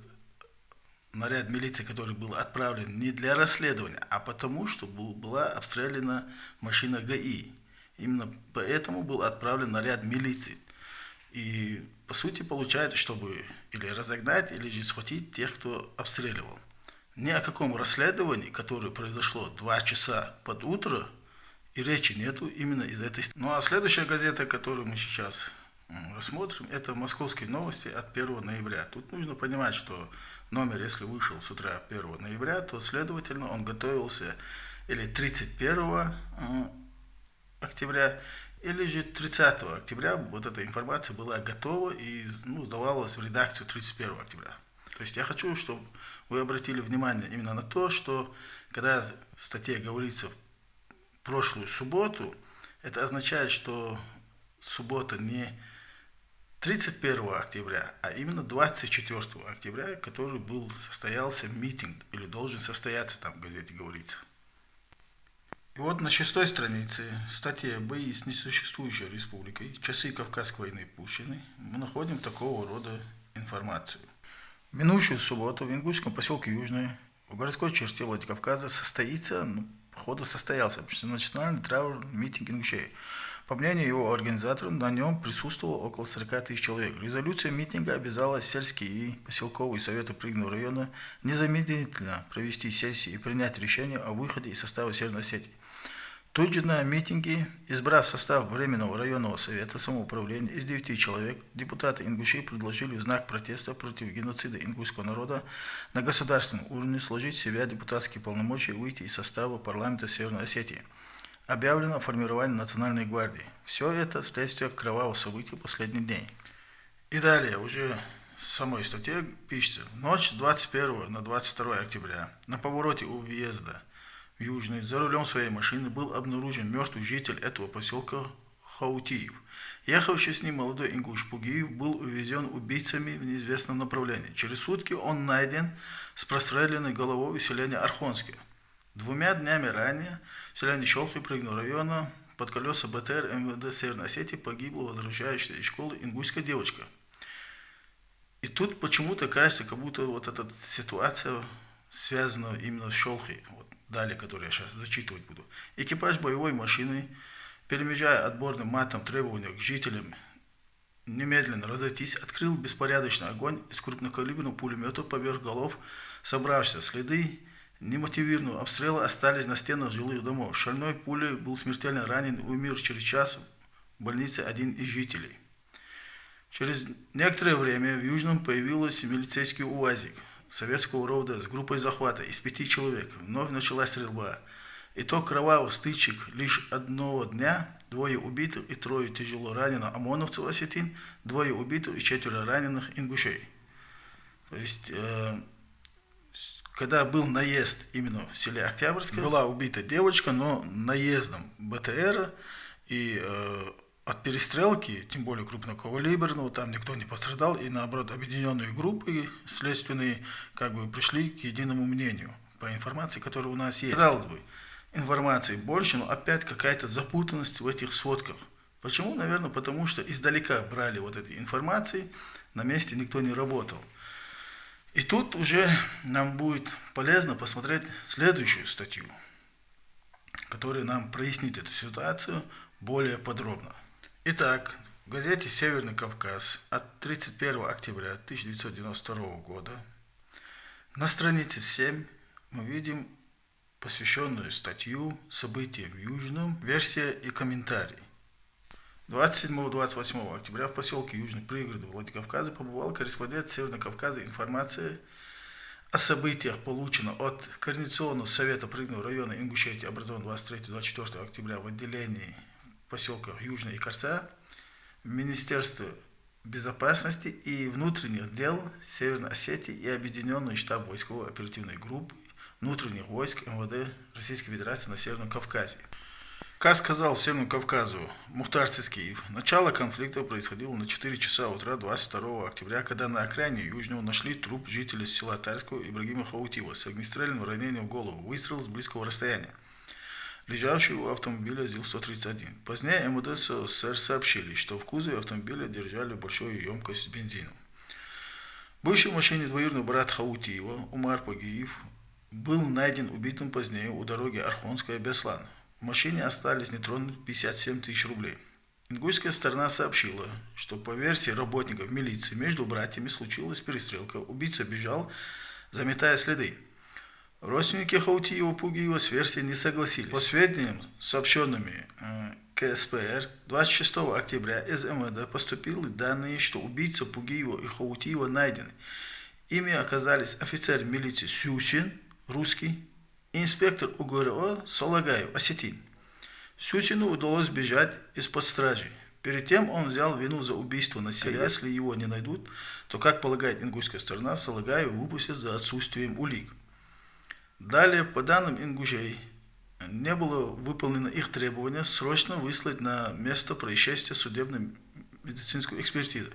наряд милиции, который был отправлен не для расследования, а потому, что была обстреляна машина ГАИ. Именно поэтому был отправлен наряд милиции. И по сути получается, чтобы или разогнать, или же схватить тех, кто обстреливал. Ни о каком расследовании, которое произошло 2 часа под утро, и речи нету именно из этой. Ну а следующая газета, которую мы сейчас рассмотрим, это «Московские новости» от 1 ноября. Тут нужно понимать, что номер, если вышел с утра 1 ноября, то, следовательно, он готовился или 31 октября, или же 30 октября вот эта информация была готова и сдавалась в редакцию 31 октября. То есть я хочу, чтобы вы обратили внимание именно на то, что когда в статье говорится в прошлую субботу, это означает, что суббота не 31 октября, а именно 24 октября, который состоялся митинг, или должен состояться, там в газете говорится. И вот на 6 странице статья «Бои с несуществующей республикой. Часы Кавказской войны Пущины» мы находим такого рода информацию. В минувшую субботу в ингушском поселке Южное, в городской черте Владикавказа состоялся общенациональный траурный митинг ингушей. По мнению его организаторов, на нем присутствовало около 40 тысяч человек. Резолюция митинга обязала сельские и поселковые советы Пригного района незамедлительно провести сессии и принять решение о выходе из состава Северной Осетии. Тут же на митинге, избрав состав Временного районного совета самоуправления из 9 человек, депутаты ингушей предложили в знак протеста против геноцида ингушского народа на государственном уровне сложить в себя депутатские полномочия и выйти из состава парламента Северной Осетии. Объявлено о формировании Национальной гвардии. Все это следствие кровавого события последних дней. И далее, уже в самой статье пишется: в ночь с 21 на 22 октября на повороте у въезда в Южный за рулем своей машины был обнаружен мертвый житель этого поселка Хаутиев. Ехавший с ним молодой ингуш Пугиев был увезен убийцами в неизвестном направлении. Через сутки он найден с простреленной головой у селения Архонское. 2 днями ранее в селении Щелхи Пригного района под колеса БТР МВД Северной Осетии погибла возвращающаяся из школы ингушская девочка. И тут почему-то кажется, как будто вот эта ситуация связана именно с Щелхой, вот далее, которую я сейчас зачитывать буду. Экипаж боевой машины, перемежая отборным матом требования к жителям немедленно разойтись, открыл беспорядочный огонь из крупнокалиберного пулемета поверх голов собравшихся. Следы немотивированного обстрела остались на стенах жилых домов. Шальной пулей был смертельно ранен и умер через час в больнице один из жителей. Через некоторое время в Южном появился милицейский УАЗик советского рода с группой захвата из 5 человек. Вновь началась стрельба. Итог кровавых стычек лишь одного дня: 2 убитых и 3 тяжело раненых ОМОНовцев осетин, 2 убитых и 4 раненых ингушей. То есть, когда был наезд именно в селе Октябрьское, была убита девочка, но наездом БТР и от перестрелки, тем более крупнокалиберного, там никто не пострадал, и наоборот объединенные группы следственные пришли к единому мнению по информации, которая у нас есть. Казалось бы, информации больше, но опять какая-то запутанность в этих сводках. Почему? Наверное, потому что издалека брали вот эти информации, на месте никто не работал. И тут уже нам будет полезно посмотреть следующую статью, которая нам прояснит эту ситуацию более подробно. Итак, в газете «Северный Кавказ» от 31 октября 1992 года на странице 7 мы видим посвященную статью «События в Южном. Версия и комментарий». 27-28 октября в поселке Южный пригорода Владикавказа побывал корреспондент Северного Кавказа. Информация о событиях получена от Координационного совета Пригного района Ингушетии, образован 23-24 октября в отделении поселках Южный и Корца, Министерства безопасности и внутренних дел Северной Осетии и Объединенный штаб войсковой оперативной группы внутренних войск МВД Российской Федерации на Северном Кавказе. Как сказал Северному Кавказу Мухтар Цискиев, начало конфликта происходило на 4 часа утра 22 октября, когда на окраине Южного нашли труп жителя села Тарского Ибрагима Хаутиева с огнестрельным ранением в голову, выстрел с близкого расстояния, лежавший у автомобиля ЗИЛ-131. Позднее МВД СССР сообщили, что в кузове автомобиля держали большую емкость с бензином. Бывший в машине двоюродный брат Хаутиева, Умар Пагиев, был найден убитым позднее у дороги Архонская-Беслан. В машине остались нетронуты 57 тысяч рублей. Ингушская сторона сообщила, что по версии работников милиции между братьями случилась перестрелка, убийца бежал, заметая следы. Родственники Хаутиева Пугиева с версией не согласились. По сведениям, сообщенными КСПР, 26 октября из МВД поступили данные, что убийца Пугиева и Хаутиева найдены. Ими оказались офицер милиции Сюсин, русский, и инспектор УГРО Солагаев, осетин. Сюсину удалось бежать из-под стражи. Перед тем он взял вину за убийство на себя. Если его не найдут, то, как полагает ингушская сторона, Солагаева выпустят за отсутствием улик. Далее, по данным ингушей, не было выполнено их требование срочно выслать на место происшествия судебно-медицинскую экспертизу.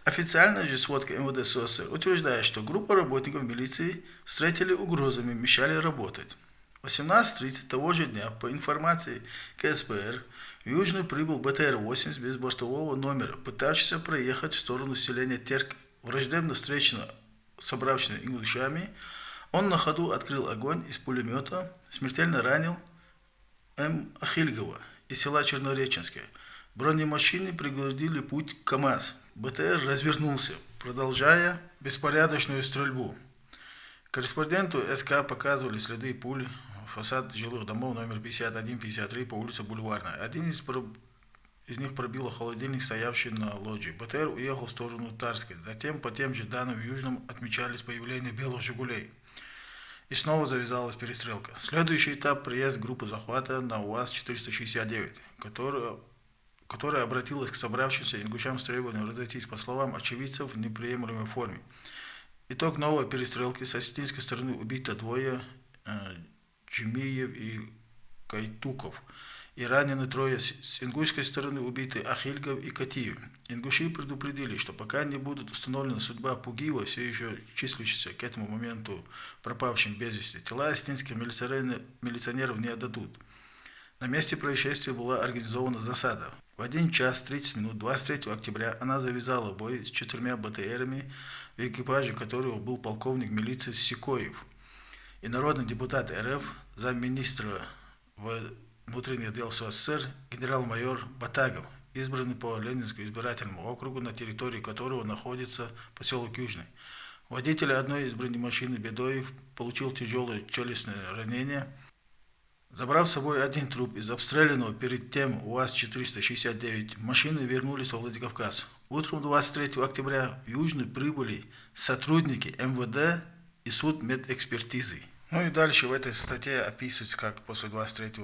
Официальная же сводка МВД СССР утверждает, что группа работников милиции встретили угрозами, мешали работать. В 18:30 того же дня, по информации КСПР, в Южный прибыл БТР-80 без бортового номера, пытавшийся проехать в сторону селения Терк, враждебно встречено собравшими ингушами. Он на ходу открыл огонь из пулемета, смертельно ранил М. Ахильгова из села Чернореченское. Бронемашины преградили путь к КАМАЗ. БТР развернулся, продолжая беспорядочную стрельбу. Корреспонденту СК показывали следы пуль в фасад жилых домов номер 51-53 по улице Бульварная. Один из них пробил холодильник, стоявший на лоджии. БТР уехал в сторону Тарской. Затем по тем же данным в Южном отмечались появление белых «Жигулей». И снова завязалась перестрелка. Следующий этап — приезд группы захвата на УАЗ-469, которая обратилась к собравшимся ингушам с требованием разойтись. По словам очевидцев, в неприемлемой форме. Итог новой перестрелки: с осетинской стороны убито двое, Джимиев и Кайтуков, и ранены трое. С ингушской стороны убиты Ахильгов и Катиев. Ингуши предупредили, что пока не будет установлена судьба Пугиева, все еще числящихся к этому моменту пропавшим без вести, тела осетинских милиционеров не отдадут. На месте происшествия была организована засада. В 1 час 30 минут 23 октября она завязала бой с 4 БТРами, в экипаже которого был полковник милиции Сикоев и народный депутат РФ, замминистра внутренних дел СССР генерал-майор Батагов, избранный по Ленинскому избирательному округу, на территории которого находится поселок Южный. Водитель одной из бронемашин Бедоев получил тяжелое челюстное ранение. Забрав с собой один труп из обстрелянного перед тем УАЗ-469, машины вернулись во Владикавказ. Утром 23 октября в Южный прибыли сотрудники МВД и судмедэкспертизы. Ну и дальше в этой статье описывается, как после 23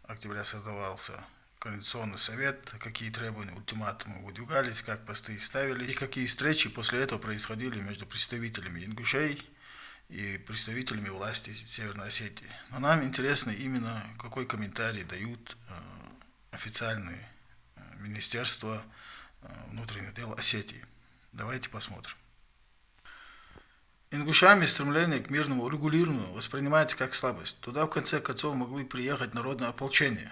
октября создавался Координационный совет, какие требования, ультиматумы выдвигались, как посты ставились, и какие встречи после этого происходили между представителями ингушей и представителями власти Северной Осетии. Но нам интересно именно, какой комментарий дают официальные министерства внутренних дел Осетии. Давайте посмотрим. Ингушами стремление к мирному урегулированию воспринимается как слабость. Туда в конце концов могли приехать народное ополчение.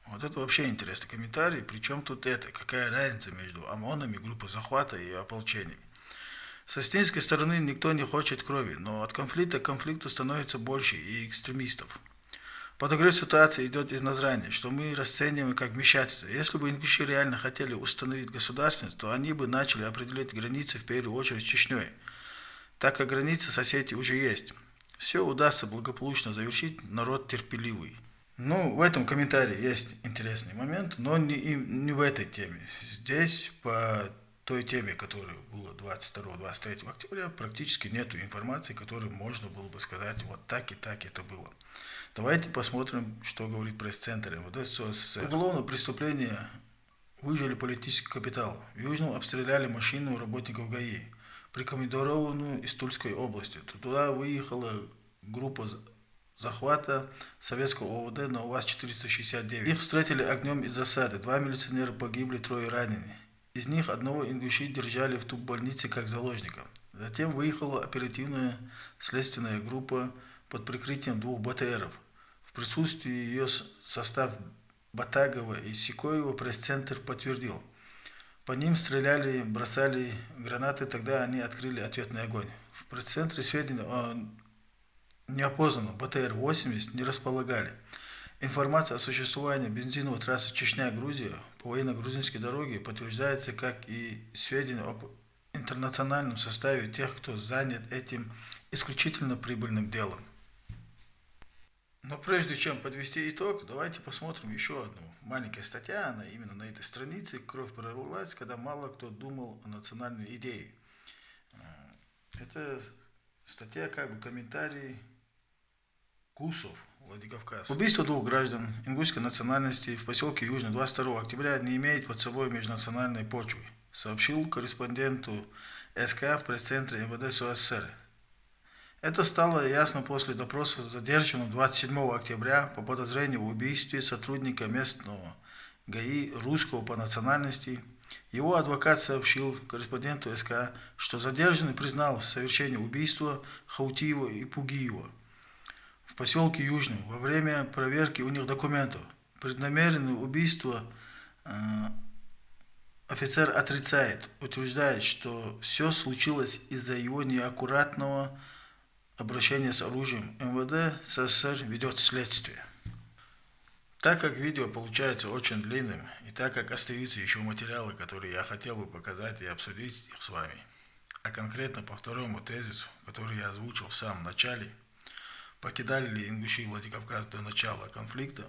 Вот это вообще интересный комментарий. Причем тут это? Какая разница между ОМОНами, группой захвата и ополчением? С осетинской стороны никто не хочет крови, но от конфликта к конфликту становится больше и экстремистов. Подогрев ситуации идет из Назрани, что мы расцениваем как вмешательство. Если бы ингуши реально хотели установить государственность, то они бы начали определять границы в первую очередь с Чечней, так как границы с Осетией уже есть. Все удастся благополучно завершить, народ терпеливый. Ну, в этом комментарии есть интересный момент, но не в этой теме. Здесь по той теме, которая была 22-23 октября, практически нету информации, которую можно было бы сказать, вот так и так это было. Давайте посмотрим, что говорит пресс-центр МВД СССР. Уголовное преступление: выжили политический капитал. В Южном обстреляли машину работников ГАИ, прикомандированную из Тульской области. Туда выехала группа захвата советского ОВД на УАЗ-469. Их встретили огнем из засады. 2 милиционера погибли, 3 ранены. Из них одного ингуши держали в туббольнице как заложника. Затем выехала оперативная следственная группа под прикрытием 2 БТРов. В присутствии ее состав Батагова и Сикоева пресс-центр подтвердил. По ним стреляли, бросали гранаты, тогда они открыли ответный огонь. В пресс-центре сведения о неопознанном БТР-80 не располагали. Информация о существовании бензиновой трассы Чечня-Грузия по военно-грузинской дороге подтверждается, как и сведения об интернациональном составе тех, кто занят этим исключительно прибыльным делом. Но прежде чем подвести итог, давайте посмотрим еще одну. Маленькая статья, она именно на этой странице. Кровь пролилась, когда мало кто думал о национальной идее. Это статья, как бы комментарий Кусов, Владикавказ. Убийство 2 граждан ингушской национальности в поселке Южный 22 октября не имеет под собой межнациональной почвы, сообщил корреспонденту СК в пресс-центре МВД СССР. Это стало ясно после допроса задержанного 27 октября по подозрению в убийстве сотрудника местного ГАИ русского по национальности. Его адвокат сообщил корреспонденту СК, что задержанный признал совершение убийства Хаутиева и Пугиева в поселке Южном во время проверки у них документов. Преднамеренное убийство офицер отрицает, утверждает, что все случилось из-за его неаккуратного обращения с оружием. МВД СССР ведет следствие. Так как видео получается очень длинным, и так как остаются еще материалы, которые я хотел бы показать и обсудить их с вами, а конкретно по второму тезису, который я озвучил в самом начале, покидали ли ингуши Владикавказ до начала конфликта,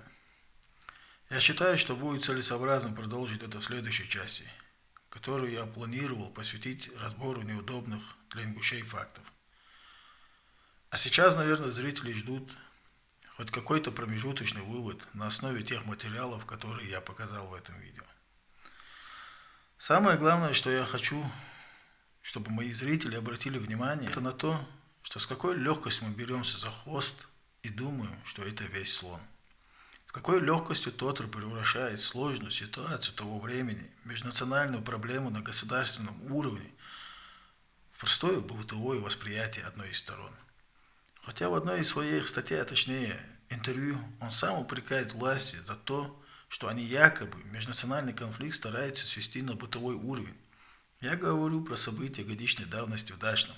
я считаю, что будет целесообразно продолжить это в следующей части, которую я планировал посвятить разбору неудобных для ингушей фактов. А сейчас, наверное, зрители ждут хоть какой-то промежуточный вывод на основе тех материалов, которые я показал в этом видео. Самое главное, что я хочу, чтобы мои зрители обратили внимание, это на то, что с какой легкостью мы беремся за хвост и думаем, что это весь слон. С какой легкостью Тотар превращает сложную ситуацию того времени, межнациональную проблему на государственном уровне, в простое бытовое восприятие одной из сторон. Хотя в одной из своих статей, а точнее интервью, он сам упрекает власти за то, что они якобы межнациональный конфликт стараются свести на бытовой уровень. Я говорю про события годичной давности в Дачном,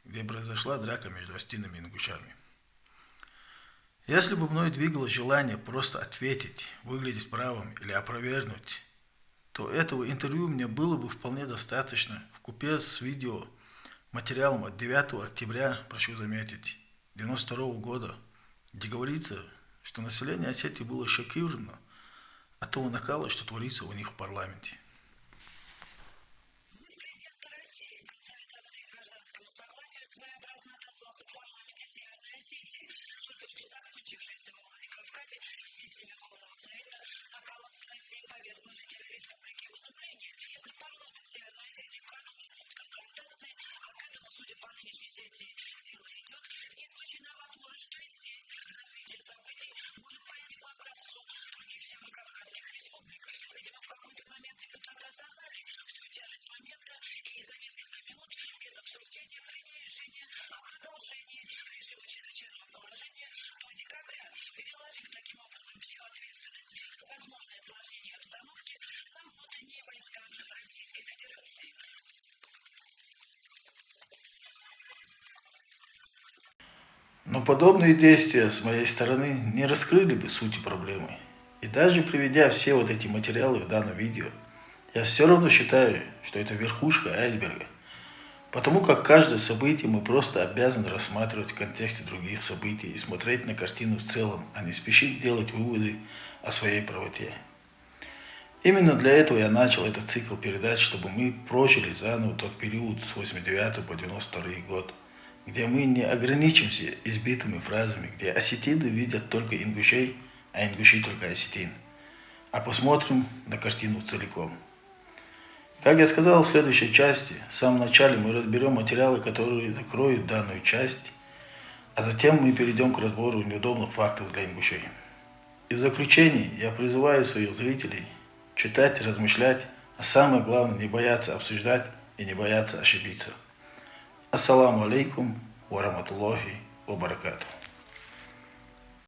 где произошла драка между остинами и ингушами. Если бы мной двигало желание просто ответить, выглядеть правым или опровергнуть, то этого интервью мне было бы вполне достаточно вкупе с видео материалом от 9 октября, прошу заметить, 1992 года, где говорится, что население Осетии было шокировано от того накала, что творится у них в парламенте. Президент России консолидации гражданскому согласию своеобразно отозвался в парламенте Северной Осетии, только что закончившейся во Владикавказе сессия Верховного Совета, накалом страстей повергла жителей республики в изумление. Если парламент Северной Осетии продолжит путь конфронтации, а к этому, судя по нынешней сессии, дело идет, не исключена возможность, что и здесь развитие событий может пойти по образцу других северокавказских республик. Видимо, в какой-то момент депутаты осознали всю тяжесть момента и за несколько минут без обсуждения приняли решение о продолжении режима чрезвычайного положения до декабря, переложив таким образом всю ответственность за возможное осложнение обстановки на внутренние войска Российской Федерации. Но подобные действия с моей стороны не раскрыли бы сути проблемы. И даже приведя все вот эти материалы в данном видео, я все равно считаю, что это верхушка айсберга. Потому как каждое событие мы просто обязаны рассматривать в контексте других событий и смотреть на картину в целом, а не спешить делать выводы о своей правоте. Именно для этого я начал этот цикл передач, чтобы мы прожили заново тот период с 89 по 92 год, где мы не ограничимся избитыми фразами, где осетины видят только ингушей, а ингуши только осетин, а посмотрим на картину целиком. Как я сказал в следующей части, в самом начале мы разберем материалы, которые закроют данную часть, а затем мы перейдем к разбору неудобных фактов для ингушей. И в заключении я призываю своих зрителей читать, размышлять, а самое главное не бояться обсуждать и не бояться ошибиться. Ассаламу алейкум ва рахматуллахи ва баракатуху.